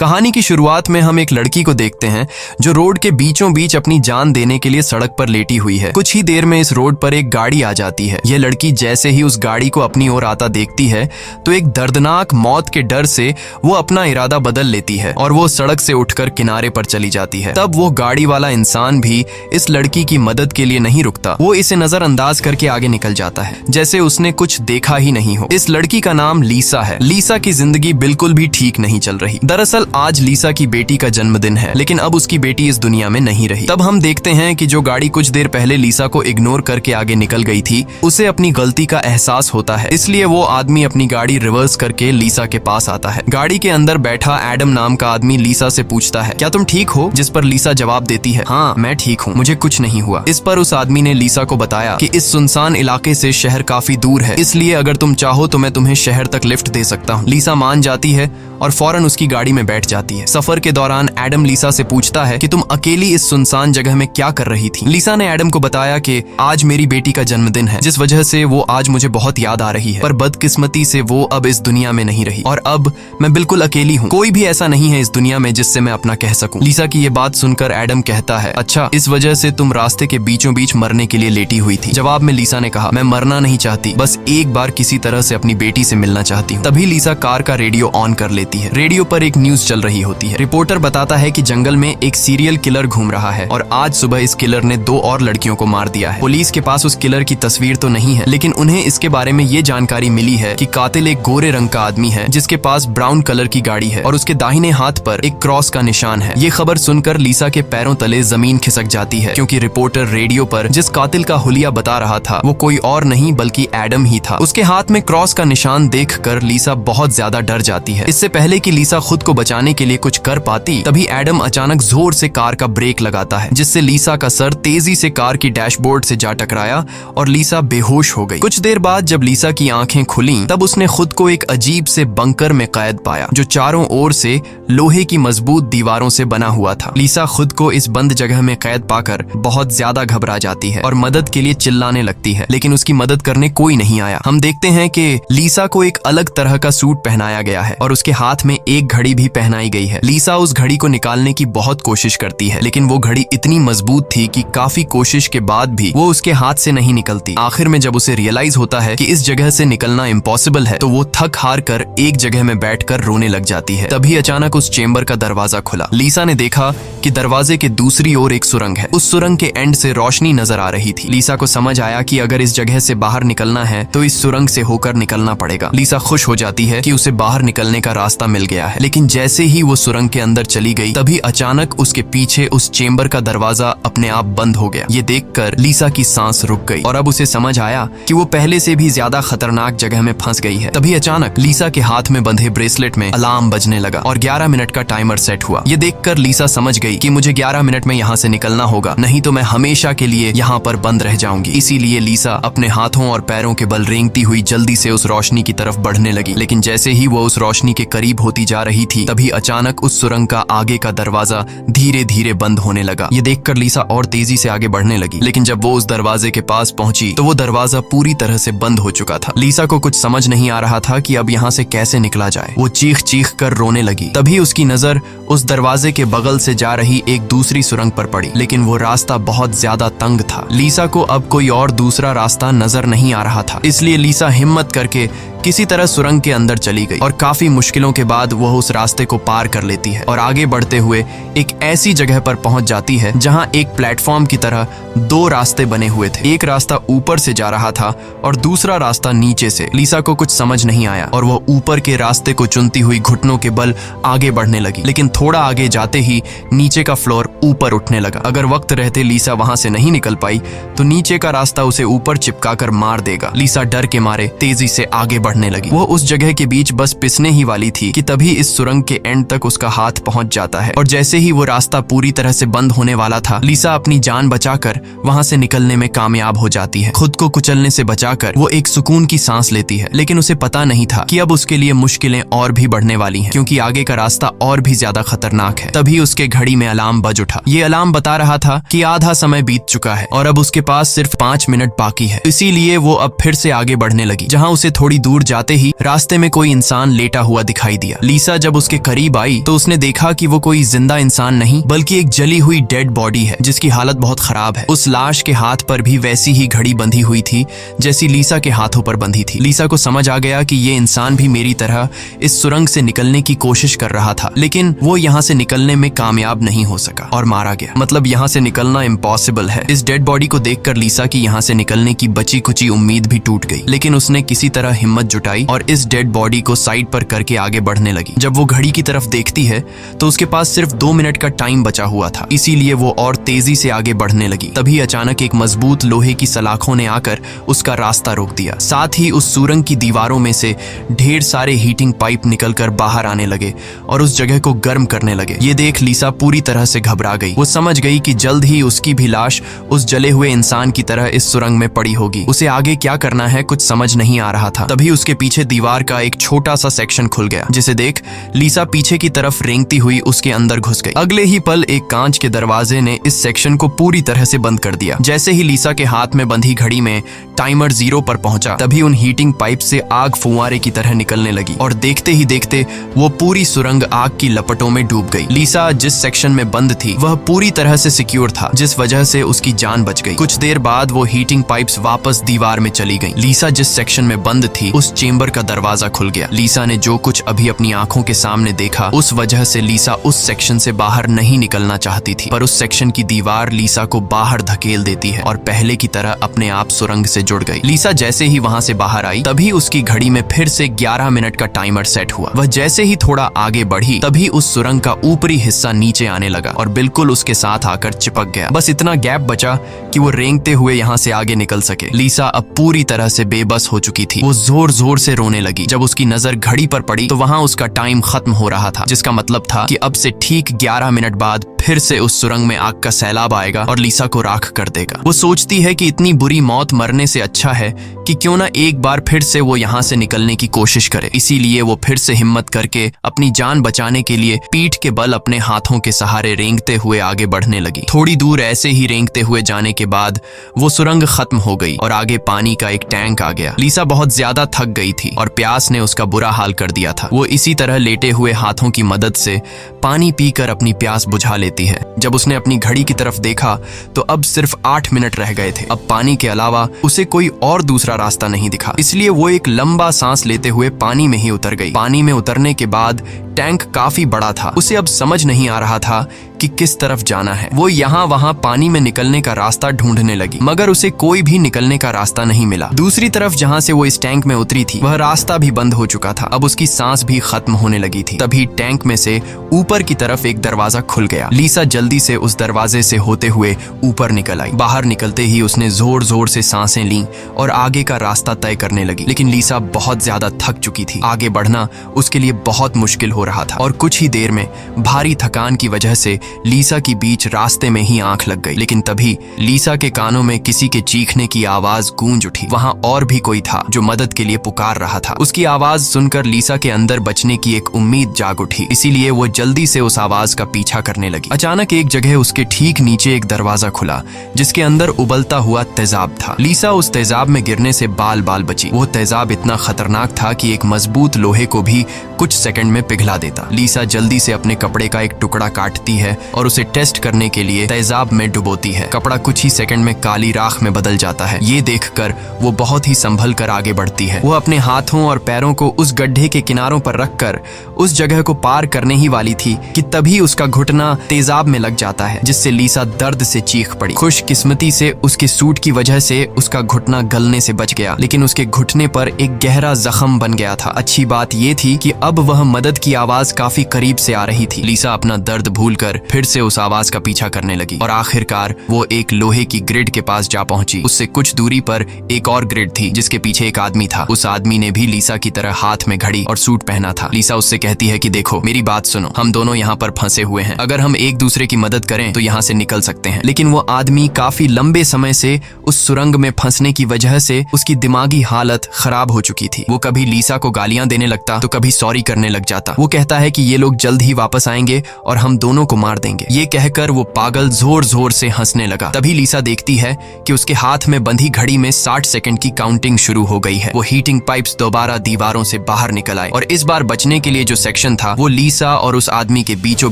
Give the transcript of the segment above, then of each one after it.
कहानी की शुरुआत में हम एक लड़की को देखते हैं जो रोड के बीचों बीच अपनी जान देने के लिए सड़क पर लेटी हुई है। कुछ ही देर में इस रोड पर एक गाड़ी आ जाती है। यह लड़की जैसे ही उस गाड़ी को अपनी ओर आता देखती है तो एक दर्दनाक मौत के डर से वो अपना इरादा बदल लेती है और वो सड़क से उठकर किनारे पर चली जाती है। तब वो गाड़ी वाला इंसान भी इस लड़की की मदद के लिए नहीं रुकता। वो इसे नजरअंदाज करके आगे निकल जाता है जैसे उसने कुछ देखा ही नहीं हो। इस लड़की का नाम लीसा है। लीसा की जिंदगी बिल्कुल भी ठीक नहीं चल रही। दरअसल आज लीसा की बेटी का जन्मदिन है, लेकिन अब उसकी बेटी इस दुनिया में नहीं रही। तब हम देखते हैं कि जो गाड़ी कुछ देर पहले लीसा को इग्नोर करके आगे निकल गई थी, उसे अपनी गलती का एहसास होता है। इसलिए वो आदमी अपनी गाड़ी रिवर्स करके लीसा के पास आता है। गाड़ी के अंदर बैठा एडम नाम का आदमी लीसा से पूछता है, क्या तुम ठीक हो? जिस पर लीसा जवाब देती है, हाँ मैं ठीक हूँ, मुझे कुछ नहीं हुआ। इस पर उस आदमी ने लीसा को बताया कि इस सुनसान इलाके से शहर काफी दूर है, इसलिए अगर तुम चाहो तो मैं तुम्हें शहर तक लिफ्ट दे सकता हूँ। लीसा मान जाती है और फौरन उसकी गाड़ी में बैठ जाती है। सफर के दौरान एडम लीसा से पूछता है कि तुम अकेली इस सुनसान जगह में क्या कर रही थी? लीसा ने एडम को बताया कि आज मेरी बेटी का जन्मदिन है, जिस वजह से वो आज मुझे बहुत याद आ रही है, पर बदकिस्मती से वो अब इस दुनिया में नहीं रही और अब मैं बिल्कुल अकेली हूँ। कोई भी ऐसा नहीं है इस दुनिया में जिससे मैं अपना कह सकूं। लीसा की ये बात सुनकर एडम कहता है, अच्छा इस वजह से तुम रास्ते के बीचों बीच मरने के लिए लेटी हुई थी? जवाब में लीसा ने कहा, मैं मरना नहीं चाहती, बस एक बार किसी तरह से अपनी बेटी से मिलना चाहती हूँ। तभी लीसा कार का रेडियो ऑन कर लेती है। रेडियो पर एक न्यूज चल रही होती है। रिपोर्टर बताता है कि जंगल में एक सीरियल किलर घूम रहा है और आज सुबह इस किलर ने 2 और लड़कियों को मार दिया है। पुलिस के पास उस किलर की तस्वीर तो नहीं है, लेकिन उन्हें इसके बारे में ये जानकारी मिली है कि कातिल एक गोरे रंग का आदमी है जिसके पास ब्राउन कलर की गाड़ी है और उसके दाहिने हाथ पर एक क्रॉस का निशान है। ये खबर सुनकर लीसा के पैरों तले जमीन खिसक जाती है, क्योंकि रिपोर्टर रेडियो पर जिस कातिल का हुलिया बता रहा था वो कोई और नहीं बल्कि एडम ही था। उसके हाथ में क्रॉस का निशान देखकर लीसा बहुत ज्यादा डर जाती है। इससे पहले कि लीसा खुद को बचाने के लिए कुछ कर पाती, तभी एडम अचानक जोर से कार का ब्रेक लगाता है, जिससे लीसा का सर तेजी से कार की डैशबोर्ड से जा टकराया और लीसा बेहोश हो गई। कुछ देर बाद जब लीसा की आंखें खुलीं, तब उसने खुद को एक अजीब से बंकर में कैद पाया जो चारों ओर से लोहे की मजबूत दीवारों से बना हुआ था। लीसा खुद को इस बंद जगह में कैद पाकर बहुत ज्यादा घबरा जाती है और मदद के लिए चिल्लाने लगती है, लेकिन उसकी मदद करने कोई नहीं आया। हम देखते हैं कि लीसा को एक अलग तरह का सूट पहनाया गया है और उसके हाथ में एक घड़ी भी पहनाई गई है। लीसा उस घड़ी को निकालने की बहुत कोशिश करती है, लेकिन वो घड़ी इतनी मजबूत थी कि काफी कोशिश के बाद भी वो उसके हाथ से नहीं निकलती। आखिर में जब उसे रियलाइज होता है कि इस जगह से निकलना इम्पॉसिबल है, तो वो थक हार कर एक जगह में बैठकर रोने लग जाती है। तभी अचानक उस चेंबर का दरवाजा खुला। लीसा ने देखा कि दरवाजे के दूसरी ओर एक सुरंग है। उस सुरंग के एंड से रोशनी नजर आ रही थी। लीसा को समझ आया कि अगर इस जगह से बाहर निकलना है तो इस सुरंग से होकर निकलना पड़ेगा। लीसा खुश हो जाती है कि उसे बाहर निकलने का रास्ता मिल गया है, लेकिन जैसे ही वो सुरंग के अंदर चली गई, तभी अचानक उसके पीछे उस चेंबर का दरवाजा अपने आप बंद हो गया। ये देखकर लीसा की सांस रुक गई और अब उसे समझ आया कि वो पहले से भी ज्यादा खतरनाक जगह में फंस गई है। तभी अचानक लीसा के हाथ में बंधे ब्रेसलेट में अलार्म बजने लगा और 11 मिनट का टाइमर सेट हुआ। ये देखकर लीसा समझ गई कि मुझे 11 मिनट में यहाँ से निकलना होगा, नहीं तो मैं हमेशा के लिए यहाँ पर बंद रह जाऊंगी। इसीलिए लीसा अपने हाथों और पैरों के बल रेंगती हुई जल्दी से उस रोशनी की तरफ बढ़ने लगी। लेकिन जैसे ही वो उस रोशनी के करीब होती जा रही थी, तभी अचानक उस सुरंग का आगे का दरवाजा धीरे धीरे बंद होने लगा। ये देखकर लीसा और तेजी से आगे बढ़ने लगी, लेकिन जब वो उस दरवाजे के पास पहुंची तो वो दरवाजा पूरी तरह से बंद हो चुका था। लीसा को कुछ समझ नहीं आ रहा था कि अब यहाँ से कैसे निकला जाए। वो चीख चीख कर रोने लगी। तभी उसकी नजर उस दरवाजे के बगल से जा रही एक दूसरी सुरंग पर पड़ी, लेकिन वो रास्ता बहुत ज्यादा तंग था। लीसा को अब कोई और दूसरा रास्ता नजर नहीं आ रहा था, इसलिए लीसा हिम्मत करके किसी तरह सुरंग के अंदर चली गई और काफी मुश्किलों के बाद वह उस रास्ते को पार कर लेती है और आगे बढ़ते हुए एक ऐसी जगह पर पहुंच जाती है जहां एक प्लेटफॉर्म की तरह 2 रास्ते बने हुए थे। एक रास्ता ऊपर से जा रहा था और दूसरा रास्ता नीचे से। लीसा को कुछ समझ नहीं आया और वह ऊपर के रास्ते को चुनती हुई घुटनों के बल आगे बढ़ने लगी, लेकिन थोड़ा आगे जाते ही नीचे का फ्लोर ऊपर उठने लगा। अगर वक्त रहते लीसा वहां से नहीं निकल पाई तो नीचे का रास्ता उसे ऊपर चिपका कर मार देगा। लीसा डर के मारे तेजी से आगे बढ़ने लगी। वो उस जगह के बीच बस पिसने ही वाली थी कि तभी इस सुरंग के एंड तक उसका हाथ पहुंच जाता है और जैसे ही वो रास्ता पूरी तरह से बंद होने वाला था, लीसा अपनी जान बचाकर वहां से निकलने में कामयाब हो जाती है। खुद को कुचलने से बचाकर वो एक सुकून की सांस लेती है, लेकिन उसे पता नहीं था कि अब उसके लिए मुश्किलें और भी बढ़ने वाली हैं, क्योंकि आगे का रास्ता और भी ज्यादा खतरनाक है। तभी उसके घड़ी में अलार्म बज उठा। ये अलार्म बता रहा था कि आधा समय बीत चुका है और अब उसके पास सिर्फ 5 मिनट बाकी है। इसीलिए वो अब फिर से आगे बढ़ने लगी। जहाँ उसे थोड़ी दूर दूर जाते ही रास्ते में कोई इंसान लेटा हुआ दिखाई दिया। लीसा जब उसके करीब आई तो उसने देखा कि वो कोई जिंदा इंसान नहीं बल्कि एक जली हुई डेड बॉडी है जिसकी हालत बहुत खराब है। उस लाश के हाथ पर भी वैसी ही घड़ी बंधी हुई थी जैसी लीसा के हाथों पर बंधी थी। लीसा को समझ आ गया कि ये इंसान भी मेरी तरह इस सुरंग से निकलने की कोशिश कर रहा था, लेकिन वो यहाँ से निकलने में कामयाब नहीं हो सका और मारा गया। मतलब यहाँ से निकलना इम्पॉसिबल है। इस डेड बॉडी को देखकर लीसा की यहाँ से निकलने की बची कुची उम्मीद भी टूट गई, लेकिन उसने किसी तरह हिम्मत जुटाई और इस डेड बॉडी को साइड पर करके आगे बढ़ने लगी। जब वो घड़ी की तरफ देखती है तो उसके पास सिर्फ 2 मिनट का टाइम बचा हुआ था, इसीलिए वो और तेजी से आगे बढ़ने लगी। तभी अचानक एक मजबूत लोहे की सलाखों ने आकर उसका रास्ता रोक दिया। साथ ही उस सुरंग की दीवारों में से ढेर सारे हीटिंग पाइप निकलकर बाहर आने लगे और उस जगह को गर्म करने लगे। ये देख लीसा पूरी तरह से घबरा गई। वो समझ गई कि जल्द ही उसकी भी लाश उस जले हुए इंसान की तरह इस सुरंग में पड़ी होगी। उसे आगे क्या करना है कुछ समझ नहीं आ रहा था। तभी उसके पीछे दीवार का एक छोटा सा सेक्शन खुल गया, जिसे देख लीसा पीछे की तरफ रेंगती हुई उसके अंदर घुस गई। अगले ही पल एक कांच के दरवाजे ने इस सेक्शन को पूरी तरह से बंद कर दिया। जैसे ही लीसा के हाथ में बंधी घड़ी में टाइमर 0 पर पहुंचा, तभी उन हीटिंग पाइप से आग फुंवारे की तरह निकलने लगी और देखते ही देखते वो पूरी सुरंग आग की लपटों में डूब गई। लीसा जिस सेक्शन में बंद थी वह पूरी तरह से सिक्योर था, जिस वजह से उसकी जान बच गई। कुछ देर बाद वो हीटिंग पाइप्स वापस दीवार में चली गईं। लीसा जिस सेक्शन में बंद थी उस चेंबर का दरवाजा खुल गया। लीसा ने जो कुछ अभी अपनी आंखों के सामने देखा उस वजह से लीसा उस सेक्शन से बाहर नहीं निकलना चाहती थी, पर उस सेक्शन की दीवार लीसा को बाहर धकेल देती है और पहले की तरह अपने आप सुरंग से जुड़ गई। लीसा जैसे ही वहां से बाहर आई तभी उसकी घड़ी में फिर से 11 मिनट का टाइमर सेट हुआ। वह जैसे ही थोड़ा आगे बढ़ी तभी उस सुरंग का ऊपरी हिस्सा नीचे आने लगा और बिल्कुल उसके साथ आकर चिपक गया। बस इतना गैप बचा कि वो रेंगते हुए यहाँ से आगे निकल सके। लीसा अब पूरी तरह से बेबस हो चुकी थी। वो जोर जोर से रोने लगी। जब उसकी नजर घड़ी पर पड़ी तो वहां उसका टाइम खत्म हो रहा था, जिसका मतलब था कि अब से ठीक 11 मिनट बाद फिर से उस सुरंग में आग का सैलाब आएगा और लीसा को राख कर देगा। वो सोचती है कि इतनी बुरी मौत मरने से अच्छा है कि क्यों ना एक बार फिर से वो यहाँ से निकलने की कोशिश करे। इसीलिए वो फिर से हिम्मत करके अपनी जान बचाने के लिए पीठ के बल अपने हाथों के सहारे रेंगते हुए आगे बढ़ने लगी। थोड़ी दूर ऐसे ही रेंगते हुए जाने के बाद वो सुरंग खत्म हो गई और आगे पानी का एक टैंक आ गया। लीसा बहुत ज्यादा थक गई थी और प्यास ने उसका बुरा हाल कर दिया था। वो इसी तरह लेटे हुए हाथों की मदद से पानी पीकर अपनी प्यास बुझा लेती है। जब उसने अपनी घड़ी की तरफ देखा तो अब सिर्फ 8 मिनट रह गए थे। अब पानी के अलावा उसे कोई और दूसरा रास्ता नहीं दिखा, इसलिए वो एक लंबा सांस लेते हुए पानी में ही उतर गई। पानी में उतरने के बाद टैंक काफी बड़ा था। उसे अब समझ नहीं आ रहा था कि किस तरफ जाना है। वो यहाँ वहाँ पानी में निकलने का रास्ता ढूंढने लगी, मगर उसे कोई भी निकलने का रास्ता नहीं मिला। दूसरी तरफ जहाँ से वो इस टैंक में उतरी थी वह रास्ता भी बंद हो चुका था। अब उसकी सांस भी खत्म होने लगी थी। तभी टैंक में से ऊपर की तरफ एक दरवाजा खुल गया। लीसा जल्दी से उस दरवाजे से होते हुए ऊपर निकल आई। बाहर निकलते ही उसने जोर जोर से सांसें लीं और आगे का रास्ता तय करने लगी, लेकिन लीसा बहुत ज्यादा थक चुकी थी। आगे बढ़ना उसके लिए बहुत मुश्किल हो रहा था और कुछ ही देर में भारी थकान की वजह से लीसा की बीच रास्ते में ही आंख लग गई। लेकिन तभी लीसा के कानों में किसी के चीखने की आवाज गूंज उठी। वहां और भी कोई था जो मदद के लिए पुकार रहा था। उसकी आवाज सुनकर लीसा के अंदर बचने की एक उम्मीद जाग उठी, इसीलिए वो जल्दी से उस आवाज का पीछा करने लगी। अचानक एक जगह उसके ठीक नीचे एक दरवाजा खुला जिसके अंदर उबलता हुआ तेजाब था। लीसा उस तेजाब में गिरने से बाल बाल बची। वो तेजाब इतना खतरनाक था कि एक मजबूत लोहे को भी कुछ सेकंड में पिघला देता। लीसा जल्दी से अपने कपड़े का एक टुकड़ा काटती है और उसे टेस्ट करने के लिए तेजाब में डुबोती है। कपड़ा कुछ ही सेकंड में काली राख में बदल जाता है। ये देखकर वो बहुत ही संभल कर आगे बढ़ती है। वो अपने हाथों और पैरों को उस गड्ढे के किनारों पर रखकर उस जगह को पार करने ही वाली थी कि तभी उसका घुटना तेजाब में लग जाता है, जिससे लीसा दर्द से चीख पड़ी। खुशकिस्मती से उसके सूट की वजह से उसका घुटना गलने से बच गया, लेकिन उसके घुटने पर एक गहरा जख्म बन गया था। अच्छी बात ये थी कि अब वह मदद की आवाज काफी करीब से आ रही थी। लीसा अपना दर्द भूलकर फिर से उस आवाज का पीछा करने लगी और आखिरकार वो एक लोहे की ग्रिड के पास जा पहुंची। उससे कुछ दूरी पर एक और ग्रिड थी जिसके पीछे एक आदमी था। उस आदमी ने भी लीसा की तरह हाथ में घड़ी और सूट पहना था। लीसा उससे कहती है कि देखो मेरी बात सुनो, हम दोनों यहाँ पर फंसे हुए हैं। अगर हम एक दूसरे की मदद करें तो यहाँ से निकल सकते हैं। लेकिन वो आदमी काफी लंबे समय से उस सुरंग में फंसने की वजह से उसकी दिमागी हालत खराब हो चुकी थी। वो कभी लीसा को गालियां देने लगता तो कभी सॉरी करने लग जाता। वो कहता है कि ये लोग जल्द ही वापस आएंगे और हम दोनों को मार देंगे। ये कहकर वो पागल जोर जोर से हंसने लगा। तभी लीसा देखती है कि उसके हाथ में बंधी घड़ी में 60 सेकंड की काउंटिंग शुरू हो गई है। वो हीटिंग पाइप्स दोबारा दीवारों से बाहर निकल आए और इस बार बचने के लिए जो सेक्शन था वो लीसा और उस आदमी के बीचों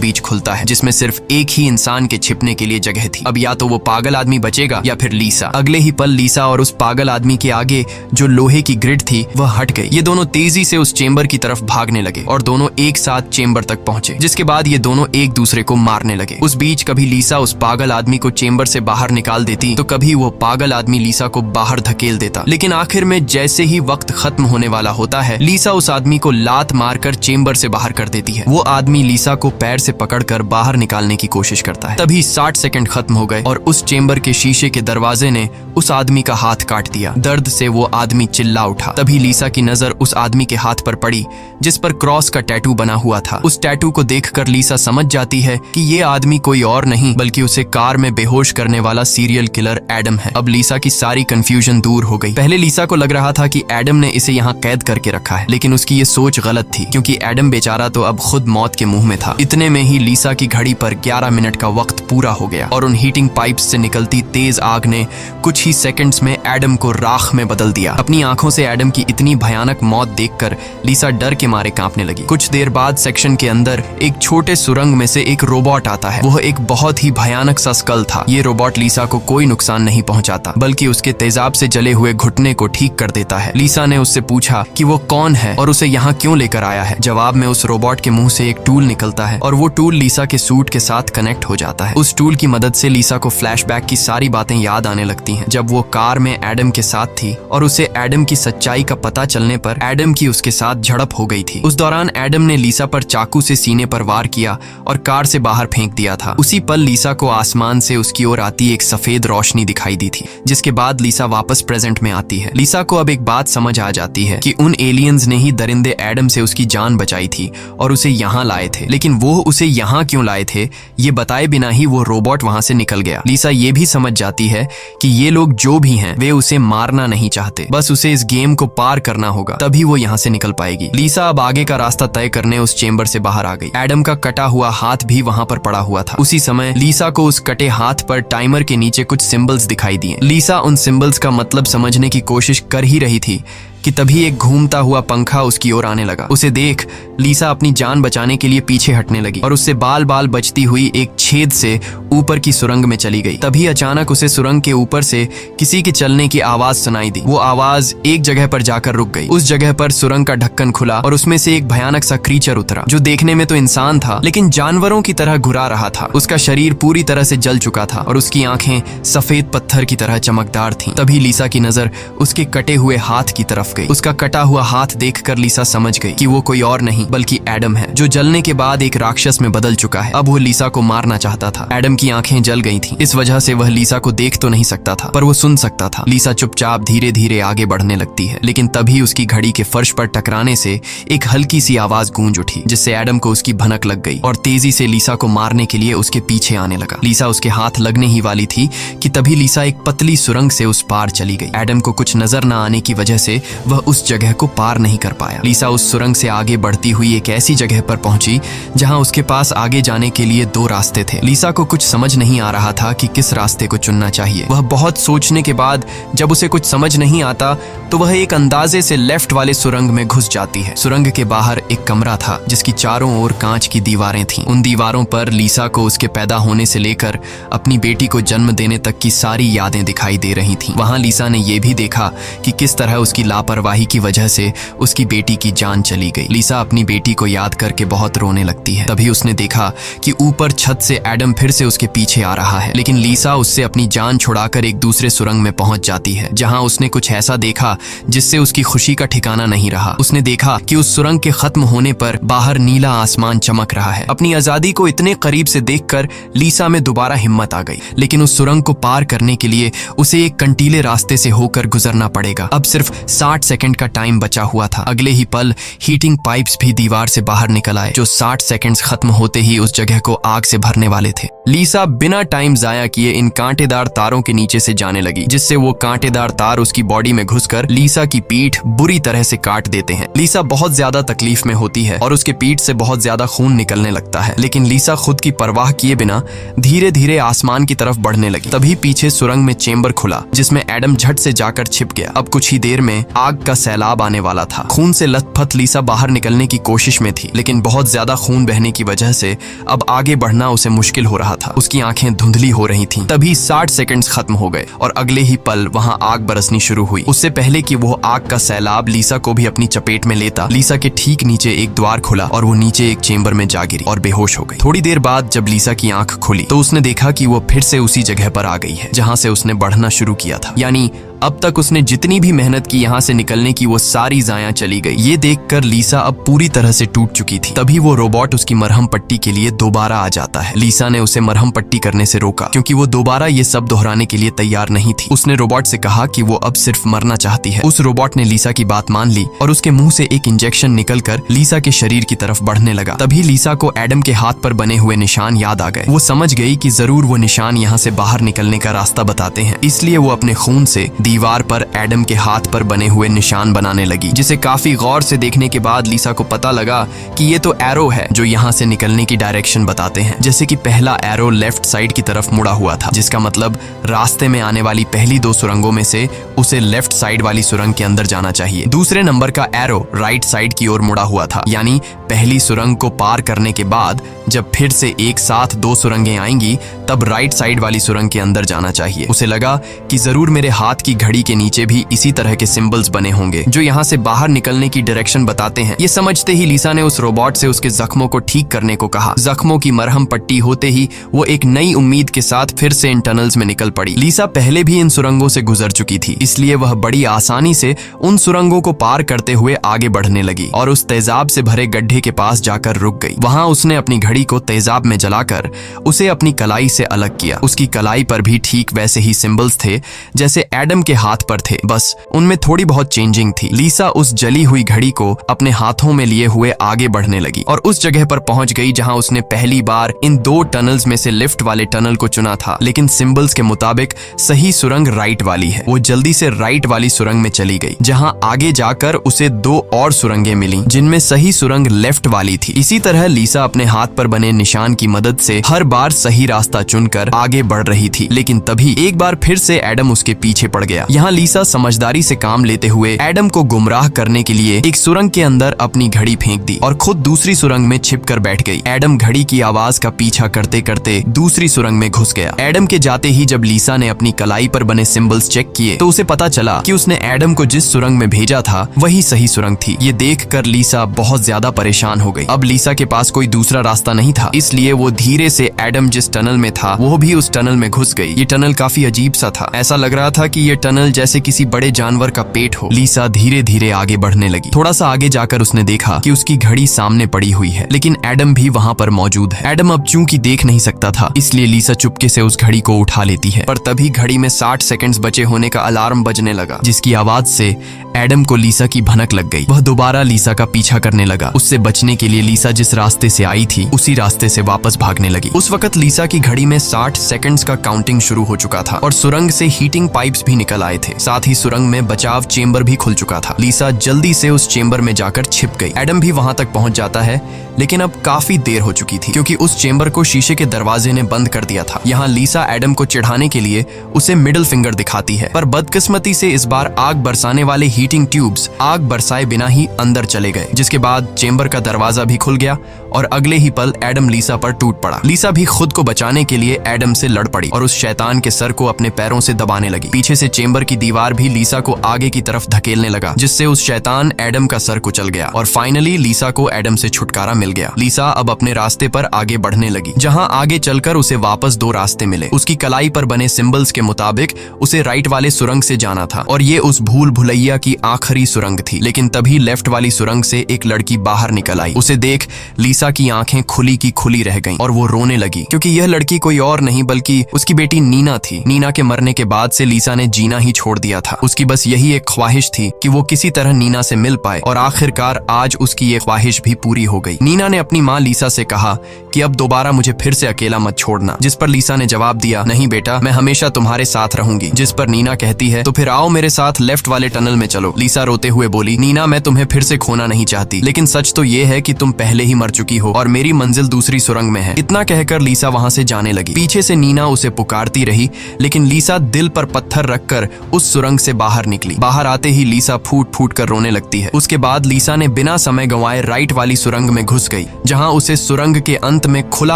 बीच खुलता है, जिसमें सिर्फ एक ही इंसान के छिपने के लिए जगह थी। अब या तो वो पागल आदमी बचेगा या फिर लीसा। अगले ही पल लीसा और उस पागल आदमी के आगे जो लोहे की ग्रिड थी वह हट गई। ये दोनों तेजी से उस चेंबर की तरफ भागने लगे और दोनों एक साथ चेंबर तक पहुंचे, जिसके बाद ये दोनों एक दूसरे को मारने लगे। उस बीच कभी लीसा उस पागल आदमी को चेंबर से बाहर निकाल देती तो कभी वो पागल आदमी लीसा को बाहर धकेल देता। लेकिन आखिर में जैसे ही वक्त खत्म होने वाला होता है, लीसा उस आदमी को लात मारकर चेंबर से बाहर कर देती है। वो आदमी लीसा को पैर से पकड़कर बाहर निकालने की कोशिश करता है। तभी 60 सेकंड खत्म हो गए और उस चेंबर के शीशे के दरवाजे ने उस आदमी का हाथ काट दिया। दर्द से वो आदमी चिल्ला उठा। तभी लीसा की नजर उस आदमी के हाथ पर पड़ी जिस पर क्रॉस का टैटू बना हुआ था। उस टैटू को देखकर लीसा समझ जाती है कि ये आदमी कोई और नहीं बल्कि उसे कार में बेहोश करने वाला सीरियल किलर एडम है। अब लीसा की सारी कंफ्यूजन दूर हो गई। पहले लीसा को लग रहा था कि एडम ने इसे यहाँ कैद करके रखा है, लेकिन उसकी ये सोच गलत थी क्योंकि एडम बेचारा तो अब खुद मौत के मुंह में था। इतने में ही लीसा की घड़ी पर 11 मिनट का वक्त पूरा हो गया और उन हीटिंग पाइप्स से निकलती तेज आग ने कुछ ही सेकंड्स में एडम को राख में बदल दिया। अपनी आंखों से एडम की इतनी भयानक मौत देखकर लीसा डर के मारे कांपने लगी। कुछ देर बाद सेक्शन के अंदर एक छोटे सुरंग में से एक रोबोट आता है। वह एक बहुत ही भयानक सा स्कल था। ये रोबोट लीसा को कोई नुकसान नहीं पहुंचाता बल्कि उसके तेजाब से जले हुए घुटने को ठीक कर देता है। लीसा ने उससे पूछा कि वो कौन है और उसे यहाँ क्यों लेकर आया है। जवाब में उस रोबोट के मुंह से एक टूल निकलता है और वो टूल लीसा के सूट के साथ कनेक्ट हो जाता है। उस टूल की मदद से लीसा को फ्लैशबैक की सारी बातें याद आने लगती हैं, जब वो कार में एडम के साथ थी और उसे एडम की सच्चाई का पता चलने पर एडम की उसके साथ झड़प हो गई थी। उस दौरान एडम ने लीसा पर चाकू से सीने पर वार किया और कार से बाहर फेंक दिया था। उसी पल लीसा को आसमान से उसकी ओर आती एक सफेद रोशनी दिखाई दी थी, जिसके बाद लीसा वापस प्रेजेंट में आती है। लीसा को अब एक बात समझ आ जाती है कि उन एलियंस ने ही दरिंदे एडम से उसकी जान बचाई थी और उसे यहाँ लाए थे, लेकिन वो उसे यहाँ क्यों लाए थे ये बताए बिना ही वो रोबोट वहां से निकल गया। लीसा ये भी समझ जाती है कि ये लोग जो भी हैं वे उसे मारना नहीं चाहते, बस उसे इस गेम को पार करना होगा, तभी वो यहाँ से निकल पाएगी। लीसा अब आगे का रास्ता तय करने उस चेंबर से बाहर आ गई। एडम का कटा हुआ हाथ भी वहां पर पड़ा हुआ था। उसी समय लीसा को उस कटे हाथ पर टाइमर के नीचे कुछ सिंबल्स दिखाई दिए। लीसा उन सिंबल्स का मतलब समझने की कोशिश कर ही रही थी कि तभी एक घूमता हुआ पंखा उसकी ओर आने लगा। उसे देख लीसा अपनी जान बचाने के लिए पीछे हटने लगी और उससे बाल बाल बचती हुई एक छेद से ऊपर की सुरंग में चली गई। तभी अचानक उसे सुरंग के ऊपर से किसी के चलने की आवाज सुनाई दी। वो आवाज एक जगह पर जाकर रुक गई। उस जगह पर सुरंग का ढक्कन खुला और उसमें से एक भयानक सा क्रीचर उतरा, जो देखने में तो इंसान था लेकिन जानवरों की तरह घुरा रहा था। उसका शरीर पूरी तरह से जल चुका था और उसकी आंखें सफेद पत्थर की तरह चमकदार थीं। तभी लीसा की नजर उसके कटे हुए हाथ की तरफ गई। उसका कटा हुआ हाथ देखकर लीसा समझ गई कि वो कोई और नहीं बल्कि एडम है, जो जलने के बाद एक राक्षस में बदल चुका है। अब वो लीसा को मारना चाहता था। एडम की आंखें जल गई थीं, इस वजह से वह लीसा को देख तो नहीं सकता था पर वो सुन सकता था। लीसा चुपचाप धीरे धीरे आगे बढ़ने लगती है, लेकिन तभी उसकी घड़ी के फर्श पर टकराने से एक हल्की सी आवाज गूंज उठी, जिससे एडम को उसकी भनक लग गई और तेजी से लीसा को मारने के लिए उसके पीछे आने लगा। लीसा उसके हाथ लगने ही वाली थी कि तभी लीसा एक पतली सुरंग से उस पार चली गई। एडम को कुछ नजर न आने की वजह से वह उस जगह को पार नहीं कर पाया। लीसा उस सुरंग से आगे बढ़ती हुई एक ऐसी जगह पर पहुंची जहां उसके पास आगे जाने के लिए 2 रास्ते थे। लीसा को कुछ समझ नहीं आ रहा था कि किस रास्ते को चुनना चाहिए। वह बहुत सोचने के बाद जब उसे कुछ समझ नहीं आता तो वह एक अंदाजे से लेफ्ट वाले सुरंग में घुस जाती है। सुरंग के बाहर एक कमरा था जिसकी चारों ओर कांच की दीवारें थीं। उन दीवारों पर लीसा को उसके पैदा होने से लेकर अपनी बेटी को जन्म देने तक की सारी यादें दिखाई दे रही थीं। वहां लीसा ने यह भी देखा कि किस तरह उसकी लापरवाही की वजह से उसकी बेटी की जान चली गई। लीसा अपनी बेटी को याद करके बहुत रोने लगती है। तभी उसने देखा कि ऊपर छत से एडम फिर से उसके पीछे आ रहा है, लेकिन लीसा उससे अपनी जान छुड़ाकर एक दूसरे सुरंग में पहुंच जाती है, जहां उसने कुछ ऐसा देखा जिससे उसकी खुशी का ठिकाना नहीं रहा। उसने देखा कि उस सुरंग के खत्म होने पर बाहर नीला आसमान चमक रहा है। अपनी आजादी को इतने करीब से देखकर लीसा में दोबारा हिम्मत आ गई, लेकिन उस सुरंग को पार करने के लिए उसे एक कंटीले रास्ते से होकर गुजरना पड़ेगा। अब सिर्फ 60 सेकंड का टाइम बचा हुआ था। अगले ही पल हीटिंग पाइप्स भी दीवार से बाहर निकल आए, जो 60 सेकंड्स खत्म होते ही उस जगह को आग से भरने वाले थे। लीसा बिना टाइम जाया किए इन कांटेदार तारों के नीचे से जाने लगी, जिससे वो कांटेदार तार उसकी बॉडी में घुसकर लीसा की पीठ बुरी तरह से काट देते हैं। लीसा बहुत ज्यादा तकलीफ में होती है और उसके पीठ से बहुत ज्यादा खून निकलने लगता है, लेकिन लीसा खुद की परवाह किए बिना धीरे धीरे आसमान की तरफ बढ़ने लगी। तभी पीछे सुरंग में चेंबर खुला, जिसमें एडम झट से जाकर छिप गया। अब कुछ ही देर में आग का सैलाब आने वाला था। खून से लथपथ लीसा बाहर निकलने की कोशिश में थी, लेकिन बहुत ज्यादा खून बहने की वजह से अब आगे बढ़ना उसे मुश्किल हो रहा था। उसकी आंखें धुंधली हो रही थीं। तभी 60 सेकंड्स खत्म हो गए और अगले ही पल वहां आग बरसनी शुरू हुई। उससे पहले कि वो आग का सैलाब लीसा को भी अपनी चपेट में लेता, लीसा के ठीक नीचे एक द्वार खुला और वो नीचे एक चेंबर में जा गिरी और बेहोश हो गई। थोड़ी देर बाद जब लीसा की आंख खुली तो उसने देखा कि वो फिर से उसी जगह पर आ गई है जहां से उसने बढ़ना शुरू किया था। यानी अब तक उसने जितनी भी मेहनत की यहाँ से निकलने की, वो सारी जाया चली गई। ये देखकर लीसा अब पूरी तरह से टूट चुकी थी। तभी वो रोबोट उसकी मरहम पट्टी के लिए दोबारा आ जाता है। लीसा ने उसे मरहम पट्टी करने से रोका, क्योंकि वो दोबारा ये सब दोहराने के लिए तैयार नहीं थी। उसने रोबोट से कहा कि वो अब सिर्फ मरना चाहती है। उस रोबोट ने लीसा की बात मान ली और उसके मुंह से एक इंजेक्शन निकलकर लीसा के शरीर की तरफ बढ़ने लगा। तभी लीसा को एडम के हाथ पर बने हुए निशान याद आ गए। वो समझ गई कि जरूर वो निशान यहाँ से बाहर निकलने का रास्ता बताते हैं, इसलिए वो अपने खून से दीवार पर एडम के हाथ पर बने हुए निशान बनाने लगी, जिसे काफी गौर से देखने के बाद लीसा को पता लगा कि ये तो एरो है जो यहाँ से निकलने की डायरेक्शन बताते हैं। जैसे कि पहला एरो लेफ्ट साइड की तरफ मुड़ा हुआ था, जिसका मतलब रास्ते में आने वाली पहली 2 सुरंगों में से उसे लेफ्ट साइड वाली सुरंग के अंदर जाना चाहिए। दूसरे नंबर का एरो राइट साइड की ओर मुड़ा हुआ था, यानी पहली सुरंग को पार करने के बाद जब फिर से एक साथ 2 सुरंगें आएंगी तब राइट साइड वाली सुरंग के अंदर जाना चाहिए। उसे लगा कि जरूर मेरे हाथ की घड़ी के नीचे भी इसी तरह के सिंबल्स बने होंगे जो यहाँ से बाहर निकलने की डायरेक्शन बताते हैं। ये समझते ही लीसा ने उस रोबोट से उसके जख्मों को ठीक करने को कहा। जख्मों की मरहम पट्टी होते ही वो एक नई उम्मीद के साथ फिर से इन टनल्स में निकल पड़ी। लीसा पहले भी इन सुरंगों से गुजर चुकी थी, इसलिए वह बड़ी आसानी से उन सुरंगों को पार करते हुए आगे बढ़ने लगी और उस तेजाब से भरे गड्ढे के पास जाकर रुक गई। वहां उसने अपनी घड़ी को तेजाब में जलाकर उसे अपनी कलाई से अलग किया। उसकी कलाई पर भी ठीक वैसे ही सिंबल्स थे जैसे एडम के हाथ पर थे, बस उनमें थोड़ी बहुत चेंजिंग थी। लीसा उस जली हुई घड़ी को अपने हाथों में लिए हुए आगे बढ़ने लगी और उस जगह पर पहुंच गई जहां उसने पहली बार इन 2 टनल्स में से लिफ्ट वाले टनल को चुना था, लेकिन सिंबल्स के मुताबिक सही सुरंग राइट वाली है। वो जल्दी से राइट वाली सुरंग में चली गई, जहां आगे जाकर उसे 2 और सुरंगें मिली जिनमें सही सुरंग लेफ्ट वाली थी। इसी तरह लीसा अपने हाथ पर बने निशान की मदद से हर बार सही रास्ता चुनकर आगे बढ़ रही थी, लेकिन तभी एक बार फिर से एडम उसके पीछे पड़ गया। यहाँ लीसा समझदारी से काम लेते हुए एडम को गुमराह करने के लिए एक सुरंग के अंदर अपनी घड़ी फेंक दी और खुद दूसरी सुरंग में छिपकर बैठ गई। एडम घड़ी की आवाज का पीछा करते करते दूसरी सुरंग में घुस गया। एडम के जाते ही जब लीसा ने अपनी कलाई पर बने सिंबल्स चेक किए तो उसे पता चला कि उसने एडम को जिस सुरंग में भेजा था वही सही सुरंग थी। ये देखकर लीसा बहुत ज्यादा परेशान हो गई। अब लीसा के पास कोई दूसरा रास्ता नहीं था, इसलिए वो धीरे से एडम जिस टनल में था वो भी उस टनल में घुस गई। ये टनल काफी अजीब सा था। ऐसा लग रहा था कि ये टनल जैसे किसी बड़े जानवर का पेट हो। लीसा धीरे धीरे आगे बढ़ने लगी। थोड़ा सा आगे जाकर उसने देखा कि उसकी घड़ी सामने पड़ी हुई है, लेकिन एडम भी वहाँ पर मौजूद है। एडम अब चूंकि देख नहीं सकता था, इसलिए लीसा चुपके से उस घड़ी को उठा लेती है, पर तभी घड़ी में 60 सेकंड्स बचे होने का अलार्म बजने लगा, जिसकी आवाज से एडम को लीसा की भनक लग गई। वह दोबारा लीसा का पीछा करने लगा। उससे बचने के लिए लीसा जिस रास्ते से आई थी उसी रास्ते से वापस भागने लगी। उस वक्त लीसा की घड़ी में 60 सेकंड्स का काउंटिंग शुरू हो चुका था और सुरंग से हीटिंग पाइप्स भी निकल आए थे। साथ ही सुरंग में बचाव चेंबर भी खुल चुका था। लीसा जल्दी से उस चेंबर में जाकर छिप गई। एडम भी वहां तक पहुंच जाता है, लेकिन अब काफी देर हो चुकी थी क्योंकि उस चेंबर को शीशे के दरवाजे ने बंद कर दिया था। यहाँ लीसा एडम को चिढ़ाने के लिए उसे मिडिल फिंगर दिखाती है, पर बदकिस्मती से इस बार आग बरसाने वाले हीटिंग ट्यूब्स आग बरसाए बिना ही अंदर चले गए, जिसके बाद चेंबर का दरवाजा भी खुल गया और अगले ही पल एडम लीसा पर टूट पड़ा। लीसा भी खुद को बचाने के लिए एडम से लड़ पड़ी और उस शैतान के सर को अपने पैरों से दबाने लगी। पीछे से चेंबर की दीवार भी लीसा को आगे की तरफ धकेलने लगा, जिससे उस शैतान एडम का सर कुचल गया और फाइनली लीसा को एडम से छुटकारा मिल गया। लीसा अब अपने रास्ते पर आगे बढ़ने लगी, जहां आगे चलकर उसे वापस 2 रास्ते मिले। उसकी कलाई पर बने सिंबल्स के मुताबिक उसे राइट वाले सुरंग से जाना था और ये उस भूल भुलैया की आखिरी सुरंग थी। लेकिन तभी लेफ्ट वाली सुरंग से एक लड़की बाहर निकल आई। उसे देख लीसा लीसा की आंखें खुली की खुली रह गईं और वो रोने लगी, क्योंकि यह लड़की कोई और नहीं बल्कि उसकी बेटी नीना थी। नीना के मरने के बाद से लीसा ने जीना ही छोड़ दिया था। उसकी बस यही एक ख्वाहिश थी कि वो किसी तरह नीना से मिल पाए, और आखिरकार आज उसकी ये ख्वाहिश भी पूरी हो गई। नीना ने अपनी माँ लीसा से कहा कि अब दोबारा मुझे फिर से अकेला मत छोड़ना, जिस पर लीसा ने जवाब दिया, नहीं बेटा, मैं हमेशा तुम्हारे साथ रहूंगी। जिस पर नीना कहती है, तो फिर आओ मेरे साथ लेफ्ट वाले टनल में चलो। लीसा रोते हुए बोली, नीना, मैं तुम्हें फिर से खोना नहीं चाहती, लेकिन सच तो ये है कि तुम पहले ही मर चुकी हो और मेरी मंजिल दूसरी सुरंग में है। इतना कहकर लीसा वहां से जाने लगी। पीछे से नीना उसे पुकारती रही, लेकिन लीसा दिल पर पत्थर रखकर उस सुरंग से बाहर निकली। बाहर आते ही लीसा फूट फूट कर रोने लगती है। उसके बाद लीसा ने बिना समय गंवाए राइट वाली सुरंग में घुस गई, जहां उसे सुरंग के अंत में खुला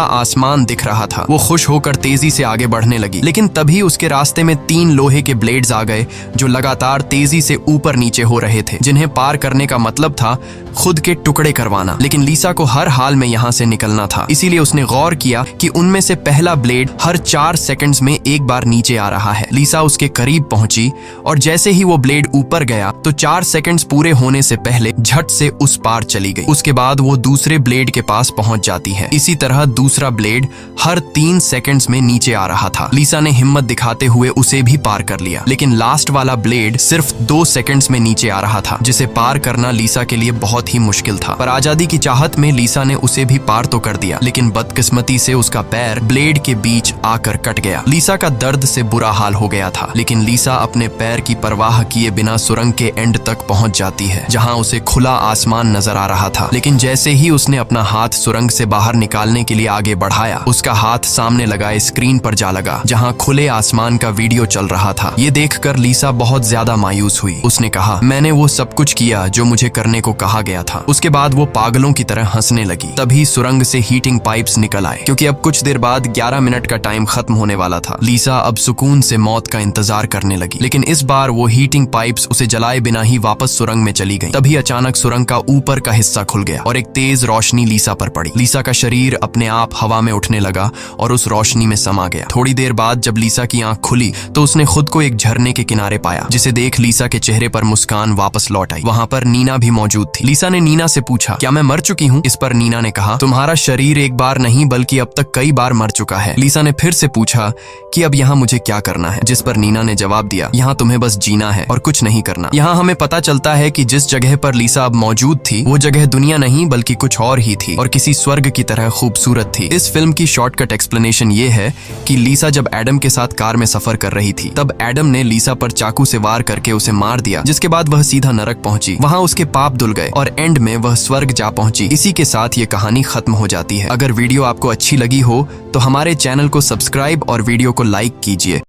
आसमान दिख रहा था। वो खुश होकर तेजी से आगे बढ़ने लगी, लेकिन तभी उसके रास्ते में 3 लोहे के ब्लेड्स आ गए जो लगातार तेजी से ऊपर नीचे हो रहे थे, जिन्हें पार करने का मतलब था खुद के टुकड़े करवाना। लेकिन लीसा को हर हाल में यहाँ से निकलना था, इसीलिए उसने गौर किया कि उनमें से पहला ब्लेड हर 4 सेकंड्स में एक बार नीचे आ रहा है। लीसा उसके करीब पहुंची और जैसे ही वो ब्लेड ऊपर गया तो 4 सेकंड्स पूरे होने से पहले झट से उस पार चली गई। उसके बाद वो दूसरे ब्लेड के पास पहुंच जाती है। इसी तरह दूसरा ब्लेड हर 3 सेकंड्स में नीचे आ रहा था। लीसा ने हिम्मत दिखाते हुए उसे भी पार कर लिया, लेकिन लास्ट वाला ब्लेड सिर्फ 2 सेकंड्स में नीचे आ रहा था, जिसे पार करना लीसा के लिए बहुत ही मुश्किल था। पर आजादी की चाहत में लीसा ने उसे भी पार तो कर दिया, लेकिन बदकिस्मती से उसका पैर ब्लेड के बीच आकर कट गया। लीसा का दर्द से बुरा हाल हो गया था, लेकिन लीसा अपने पैर की परवाह किए बिना सुरंग के एंड तक पहुंच जाती है, जहां उसे खुला आसमान नजर आ रहा था। लेकिन जैसे ही उसने अपना हाथ सुरंग से बाहर निकालने के लिए आगे बढ़ाया, उसका हाथ सामने लगाए स्क्रीन पर जा लगा, जहां खुले आसमान का वीडियो चल रहा था। ये देखकर लीसा बहुत ज्यादा मायूस हुई। उसने कहा, मैंने वो सब कुछ किया जो मुझे करने को कहा गया था। उसके बाद वो पागलों की तरह हंसने लगी। तभी सुरंग से हीटिंग पाइप्स निकल आए, क्योंकि अब कुछ देर बाद 11 मिनट का टाइम खत्म होने वाला था। लीसा अब सुकून से मौत का इंतजार करने लगी, लेकिन इस बार वो हीटिंग पाइप्स उसे जलाए बिना ही वापस सुरंग में चली गई। तभी अचानक सुरंग का ऊपर का हिस्सा खुल गया और एक तेज रोशनी लीसा पर पड़ी। लीसा का शरीर अपने आप हवा में उठने लगा और उस रोशनी में समा गया। थोड़ी देर बाद जब लीसा की आंख खुली तो उसने खुद को एक झरने के किनारे पाया, जिसे देख लीसा के चेहरे पर मुस्कान वापस लौट आई। वहां पर नीना भी मौजूद थी। लीसा ने नीना से पूछा, क्या मैं मर चुकी हूँ? इस पर नीना ने कहा, तुम्हारा शरीर एक बार नहीं बल्कि अब तक कई बार मर चुका है। लीसा ने फिर से पूछा कि अब यहाँ मुझे क्या करना है? जिस पर नीना ने जवाब दिया, यहाँ तुम्हें बस जीना है और कुछ नहीं करना। यहाँ हमें पता चलता है कि जिस जगह पर लीसा अब मौजूद थी वो जगह दुनिया नहीं बल्कि कुछ और ही थी और किसी स्वर्ग की तरह खूबसूरत थी। इस फिल्म की शॉर्टकट एक्सप्लेनेशन ये है कि लीसा जब एडम के साथ कार में सफर कर रही थी, तब एडम ने लीसा पर चाकू से वार करके उसे मार दिया, जिसके बाद वह सीधा नरक पहुंची। वहां उसके पाप धुल गए और एंड में वह स्वर्ग जा पहुंची। इसी के साथ ये कहानी खत्म हो जाती है। अगर वीडियो आपको अच्छी लगी हो तो हमारे चैनल को सब्सक्राइब और वीडियो को लाइक कीजिए।